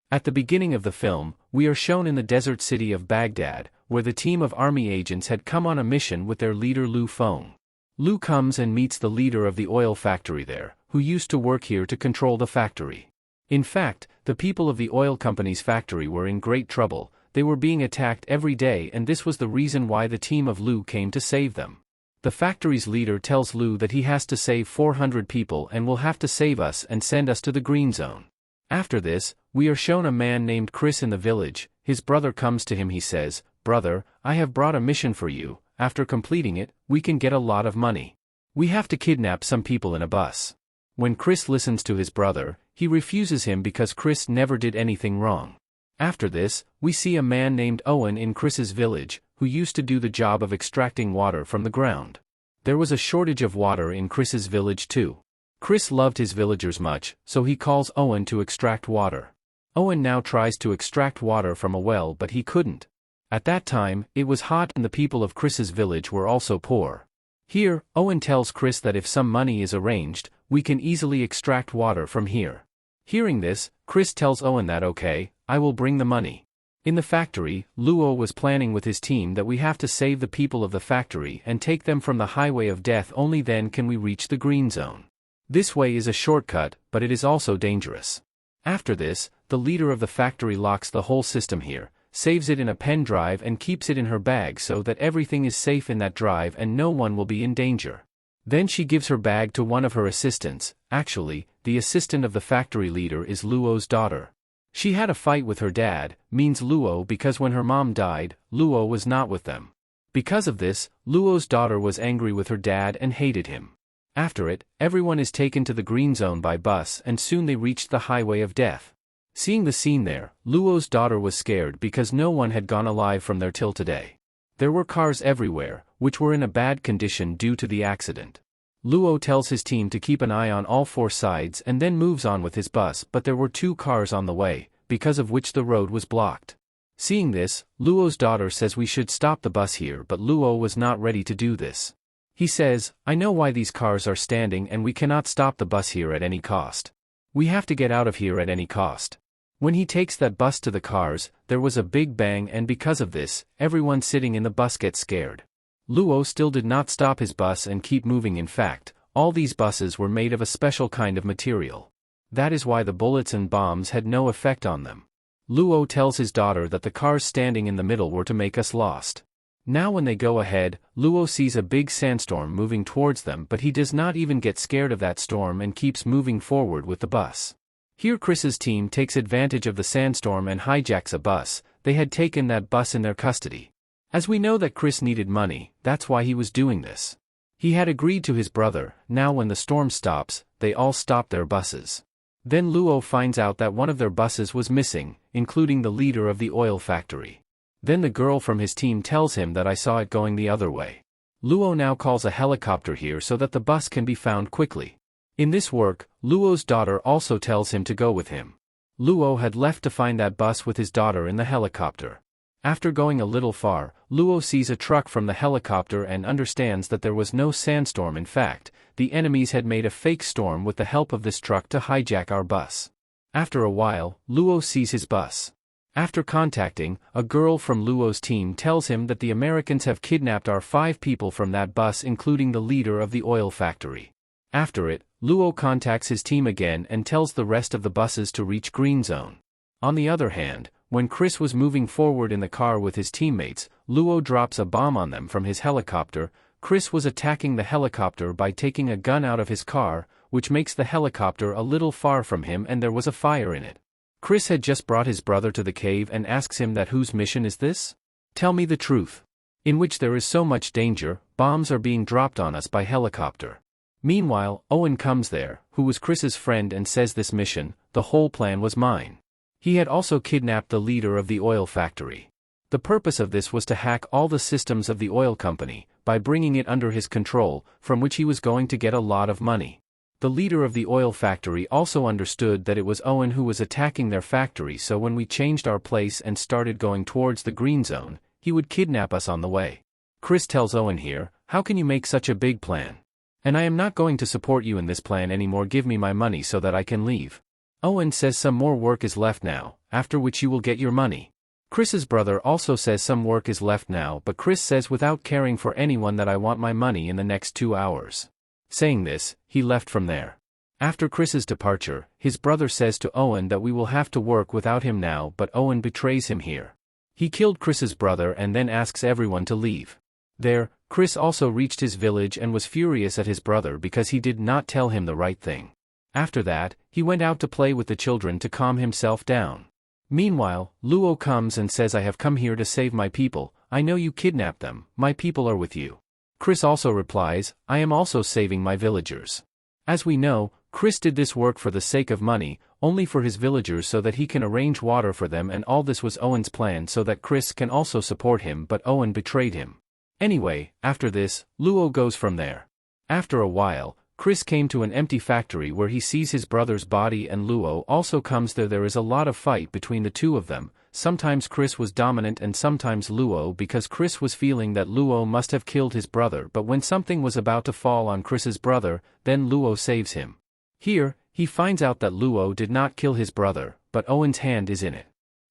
At the beginning of the film, we are shown in the desert city of Baghdad, where the team of army agents had come on a mission with their leader Lu Feng. Lu comes and meets the leader of the oil factory there, who used to work here to control the factory. In fact, the people of the oil company's factory were in great trouble. They were being attacked every day, and this was the reason why the team of Lu came to save them. The factory's leader tells Lu that he has to save 400 people and will have to save us and send us to the green zone. After this, we are shown a man named Chris in the village. His brother comes to him. He says, "Brother, I have brought a mission for you. After completing it, we can get a lot of money. We have to kidnap some people in a bus." When Chris listens to his brother, he refuses him because Chris never did anything wrong. After this, we see a man named Owen in Chris's village, who used to do the job of extracting water from the ground. There was a shortage of water in Chris's village too. Chris loved his villagers much, so he calls Owen to extract water. Owen now tries to extract water from a well, but he couldn't. At that time, it was hot and the people of Chris's village were also poor. Here, Owen tells Chris that if some money is arranged, we can easily extract water from here. Hearing this, Chris tells Owen that okay, I will bring the money. In the factory, Luo was planning with his team that we have to save the people of the factory and take them from the highway of death. Only then can we reach the green zone. This way is a shortcut, but it is also dangerous. After this, the leader of the factory locks the whole system here, saves it in a pen drive and keeps it in her bag so that everything is safe in that drive and no one will be in danger. Then she gives her bag to one of her assistants. Actually, the assistant of the factory leader is Luo's daughter. She had a fight with her dad, means Luo, because when her mom died, Luo was not with them. Because of this, Luo's daughter was angry with her dad and hated him. After it, everyone is taken to the green zone by bus and soon they reached the highway of death. Seeing the scene there, Luo's daughter was scared because no one had gone alive from there till today. There were cars everywhere, which were in a bad condition due to the accident. Luo tells his team to keep an eye on all four sides and then moves on with his bus, but there were 2 cars on the way, because of which the road was blocked. Seeing this, Luo's daughter says we should stop the bus here, but Luo was not ready to do this. He says, I know why these cars are standing and we cannot stop the bus here at any cost. We have to get out of here at any cost. When he takes that bus to the cars, there was a big bang, and because of this, everyone sitting in the bus gets scared. Luo still did not stop his bus and keep moving. In fact, all these buses were made of a special kind of material. That is why the bullets and bombs had no effect on them. Luo tells his daughter that the cars standing in the middle were to make us lost. Now when they go ahead, Luo sees a big sandstorm moving towards them, but he does not even get scared of that storm and keeps moving forward with the bus. Here Chris's team takes advantage of the sandstorm and hijacks a bus. They had taken that bus in their custody. As we know that Chris needed money, that's why he was doing this. He had agreed to his brother. Now when the storm stops, they all stop their buses. Then Luo finds out that one of their buses was missing, including the leader of the oil factory. Then the girl from his team tells him that I saw it going the other way. Luo now calls a helicopter here so that the bus can be found quickly. In this work, Luo's daughter also tells him to go with him. Luo had left to find that bus with his daughter in the helicopter. After going a little far, Luo sees a truck from the helicopter and understands that there was no sandstorm. In fact, the enemies had made a fake storm with the help of this truck to hijack our bus. After a while, Luo sees his bus. After contacting, a girl from Luo's team tells him that the Americans have kidnapped our 5 people from that bus, including the leader of the oil factory. After it, Luo contacts his team again and tells the rest of the buses to reach green zone. On the other hand, when Chris was moving forward in the car with his teammates, Luo drops a bomb on them from his helicopter. Chris was attacking the helicopter by taking a gun out of his car, which makes the helicopter a little far from him and there was a fire in it. Chris had just brought his brother to the cave and asks him that whose mission is this? Tell me the truth. In which there is so much danger, bombs are being dropped on us by helicopter. Meanwhile, Owen comes there, who was Chris's friend, and says this mission, the whole plan was mine. He had also kidnapped the leader of the oil factory. The purpose of this was to hack all the systems of the oil company, by bringing it under his control, from which he was going to get a lot of money. The leader of the oil factory also understood that it was Owen who was attacking their factory, so when we changed our place and started going towards the green zone, he would kidnap us on the way. Chris tells Owen here, how can you make such a big plan? And I am not going to support you in this plan anymore, give me my money so that I can leave. Owen says some more work is left now, after which you will get your money. Chris's brother also says some work is left now, but Chris says without caring for anyone that I want my money in the next 2 hours. Saying this, he left from there. After Chris's departure, his brother says to Owen that we will have to work without him now, but Owen betrays him here. He killed Chris's brother and then asks everyone to leave. There, Chris also reached his village and was furious at his brother because he did not tell him the right thing. After that, he went out to play with the children to calm himself down. Meanwhile, Luo comes and says, I have come here to save my people. I know you kidnapped them, my people are with you. Chris also replies, I am also saving my villagers. As we know, Chris did this work for the sake of money, only for his villagers so that he can arrange water for them, and all this was Owen's plan so that Chris can also support him, but Owen betrayed him. Anyway, after this, Luo goes from there. After a while, Chris came to an empty factory where he sees his brother's body and Luo also comes there. There is a lot of fight between the two of them. Sometimes Chris was dominant and sometimes Luo, because Chris was feeling that Luo must have killed his brother, but when something was about to fall on Chris's brother, then Luo saves him. Here, he finds out that Luo did not kill his brother, but Owen's hand is in it.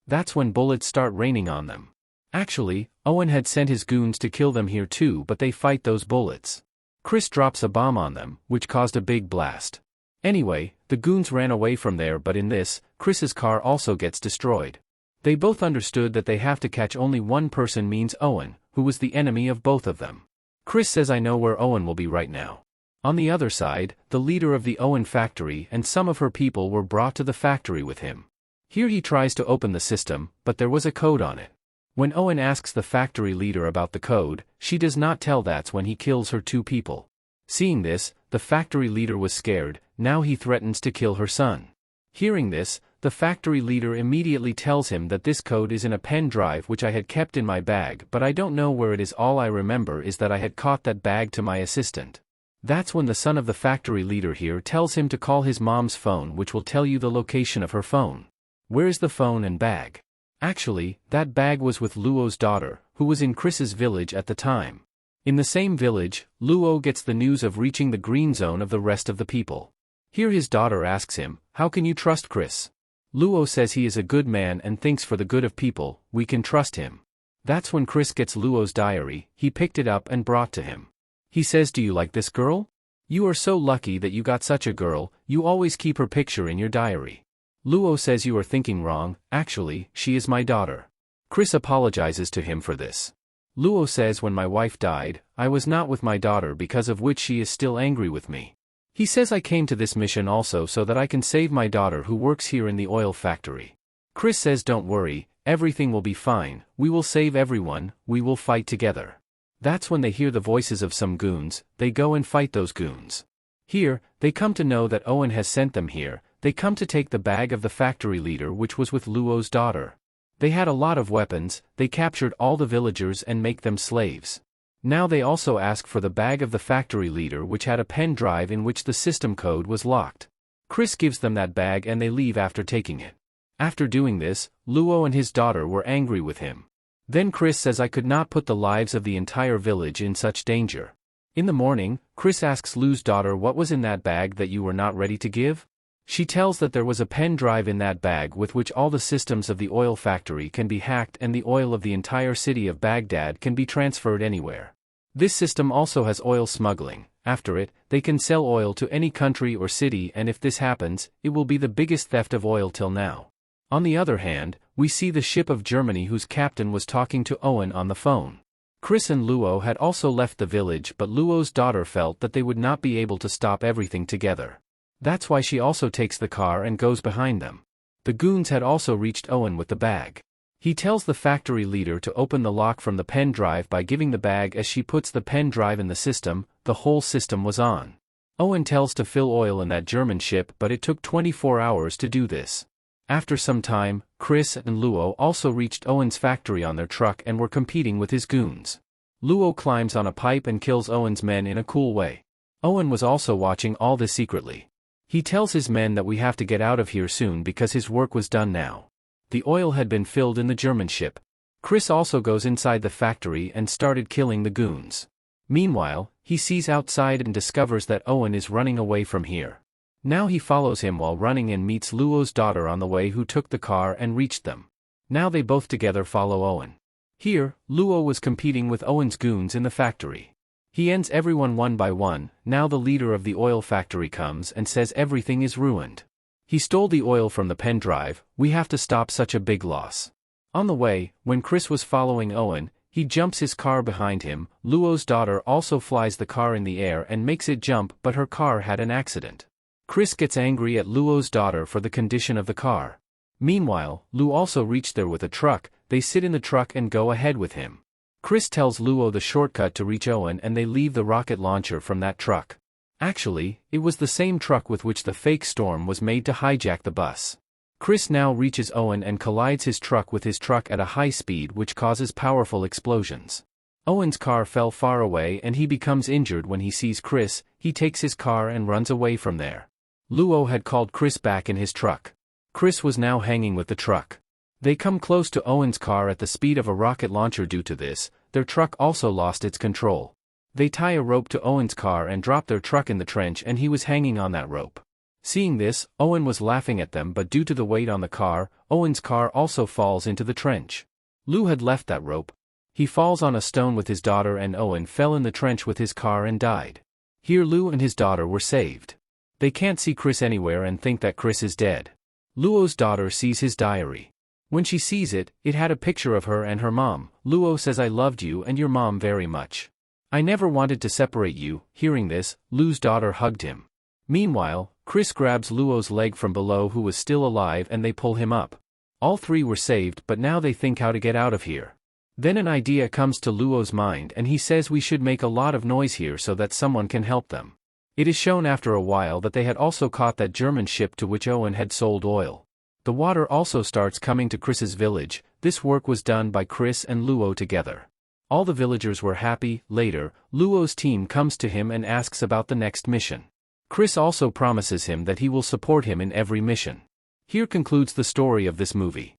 That's when bullets start raining on them. Actually, Owen had sent his goons to kill them here too, but they fight those bullets. Chris drops a bomb on them, which caused a big blast. Anyway, the goons ran away from there, but in this, Chris's car also gets destroyed. They both understood that they have to catch only one person, means Owen, who was the enemy of both of them. Chris says, I know where Owen will be right now. On the other side, the leader of the Owen factory and some of her people were brought to the factory with him. Here he tries to open the system, but there was a code on it. When Owen asks the factory leader about the code, she does not tell. That's when he kills her 2 people. Seeing this, the factory leader was scared. Now he threatens to kill her son. Hearing this, the factory leader immediately tells him that this code is in a pen drive which I had kept in my bag, but I don't know where it is. All I remember is that I had caught that bag to my assistant. That's when the son of the factory leader here tells him to call his mom's phone, which will tell you the location of her phone. Where is the phone and bag? Actually, that bag was with Luo's daughter, who was in Chris's village at the time. In the same village, Luo gets the news of reaching the green zone of the rest of the people. Here his daughter asks him, how can you trust Chris? Luo says he is a good man and thinks for the good of people, we can trust him. That's when Chris gets Luo's diary. He picked it up and brought to him. He says, do you like this girl? You are so lucky that you got such a girl, you always keep her picture in your diary. Luo says, you are thinking wrong, actually, she is my daughter. Chris apologizes to him for this. Luo says, when my wife died, I was not with my daughter, because of which she is still angry with me. He says, I came to this mission also so that I can save my daughter who works here in the oil factory. Chris says, don't worry, everything will be fine, we will save everyone, we will fight together. That's when they hear the voices of some goons. They go and fight those goons. Here, they come to know that Owen has sent them here. They come to take the bag of the factory leader, which was with Luo's daughter. They had a lot of weapons. They captured all the villagers and make them slaves. Now they also ask for the bag of the factory leader, which had a pen drive in which the system code was locked. Chris gives them that bag and they leave after taking it. After doing this, Luo and his daughter were angry with him. Then Chris says, I could not put the lives of the entire village in such danger. In the morning, Chris asks Luo's daughter what was in that bag that you were not ready to give. She tells that there was a pen drive in that bag with which all the systems of the oil factory can be hacked and the oil of the entire city of Baghdad can be transferred anywhere. This system also has oil smuggling. After it, they can sell oil to any country or city, and if this happens, it will be the biggest theft of oil till now. On the other hand, we see the ship of Germany whose captain was talking to Owen on the phone. Chris and Luo had also left the village, but Luo's daughter felt that they would not be able to stop everything together. That's why she also takes the car and goes behind them. The goons had also reached Owen with the bag. He tells the factory leader to open the lock from the pen drive by giving the bag. As she puts the pen drive in the system, the whole system was on. Owen tells to fill oil in that German ship, but it took 24 hours to do this. After some time, Chris and Luo also reached Owen's factory on their truck and were competing with his goons. Luo climbs on a pipe and kills Owen's men in a cool way. Owen was also watching all this secretly. He tells his men that we have to get out of here soon because his work was done now. The oil had been filled in the German ship. Chris also goes inside the factory and started killing the goons. Meanwhile, he sees outside and discovers that Owen is running away from here. Now he follows him while running and meets Luo's daughter on the way, who took the car and reached them. Now they both together follow Owen. Here, Luo was competing with Owen's goons in the factory. He ends everyone one by one. Now the leader of the oil factory comes and says everything is ruined. He stole the oil from the pen drive. We have to stop such a big loss. On the way, when Chris was following Owen, he jumps his car behind him. Luo's daughter also flies the car in the air and makes it jump, but her car had an accident. Chris gets angry at Luo's daughter for the condition of the car. Meanwhile, Luo also reached there with a truck. They sit in the truck and go ahead with him. Chris tells Luo the shortcut to reach Owen, and they leave the rocket launcher from that truck. Actually, it was the same truck with which the fake storm was made to hijack the bus. Chris now reaches Owen and collides his truck with his truck at a high speed, which causes powerful explosions. Owen's car fell far away and he becomes injured. When he sees Chris, he takes his car and runs away from there. Luo had called Chris back in his truck. Chris was now hanging with the truck. They come close to Owen's car at the speed of a rocket launcher. Due to this, their truck also lost its control. They tie a rope to Owen's car and drop their truck in the trench, and he was hanging on that rope. Seeing this, Owen was laughing at them, but due to the weight on the car, Owen's car also falls into the trench. Luo had left that rope. He falls on a stone with his daughter, and Owen fell in the trench with his car and died. Here Luo and his daughter were saved. They can't see Chris anywhere and think that Chris is dead. Luo's daughter sees his diary. When she sees it, it had a picture of her and her mom. Luo says, "I loved you and your mom very much. I never wanted to separate you." Hearing this, Luo's daughter hugged him. Meanwhile, Chris grabs Luo's leg from below, who was still alive, and they pull him up. All three were saved, but now they think how to get out of here. Then an idea comes to Luo's mind, and he says we should make a lot of noise here so that someone can help them. It is shown after a while that they had also caught that German ship to which Owen had sold oil. The water also starts coming to Chris's village. This work was done by Chris and Luo together. All the villagers were happy. Later, Luo's team comes to him and asks about the next mission. Chris also promises him that he will support him in every mission. Here concludes the story of this movie.